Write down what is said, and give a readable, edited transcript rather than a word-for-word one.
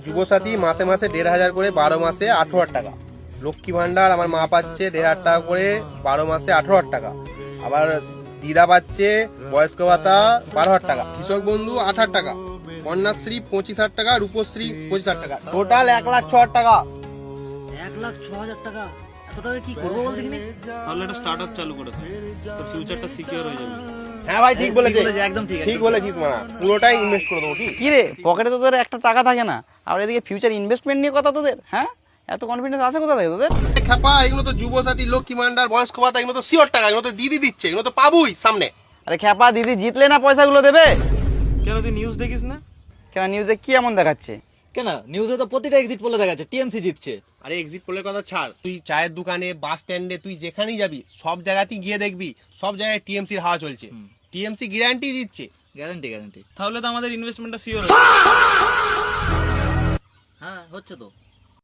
যুবসাথী মাসে মাসে 1500 করে, 12 মাসে 18,000 টাকা। লক্ষ্মী ভান্ডার আমার মা পাচ্ছে 1500 টাকা করে, 12 মাসে 18,000 টাকা। আবার দিদা পাচ্ছে বয়স্ক ভাতা 12,000 টাকা, কৃষক বন্ধু 8,000 টাকা, কন্যাশ্রী 25,000 টাকা, রূপশ্রী 25,000 টাকা, টোটাল 1,06,000 টাকা। 1,06,000 টাকা? এত টাকা কি করবো বল দেখিনি? তাহলে একটা স্টার্টআপ চালু করে দে, তোর ফিউচারটা সিকিউর হয়ে যাবে। হ্যাঁ ভাই ঠিক বলেছিস, একদম ঠিক ঠিক বলেছিস মানা, পুরোটাই ইনভেস্ট করে দেবো। কি রে, পকেটে তো তোদের একটা টাকা থাকে না, আর এদিকে ফিউচার ইনভেস্টমেন্ট নিয়ে কথা তোদের, হ্যাঁ? এত কনফিডেন্স আছে কোথা থেকে তোদের? খাপা, এগুলো তো যুবসাথী, লক্ষ্মী ভান্ডার, বয়স্ক ভাতা, এগুলো তো শিওর টাকা, এগুলো তো দিদি দিচ্ছে, এগুলো তো পাবুই সামনে। আরে খ্যাপা, দিদি জিতলে না পয়সাগুলো দেবে? কেন তুই নিউজ দেখিস না? কেন, নিউজে কি এমন দেখাচ্ছে? কেন, নিউজে তো প্রতিটা এক্সিট পোলে দেখা যাচ্ছে টিএমসি জিতছে। আরে এক্সিট পোলের কথা ছাড়, তুই চায়ের দোকানে, বাস স্ট্যান্ডে, তুই যেখানেই যাবি সব জায়গাতেই গিয়ে দেখবি সব জায়গায় টিএমসির হাওয়া চলছে। টিএমসি গ্যারান্টি দিচ্ছে। গ্যারান্টি। তাহলে তো আমাদের ইনভেস্টমেন্টটা সিওর। হ্যাঁ, হচ্ছে তো।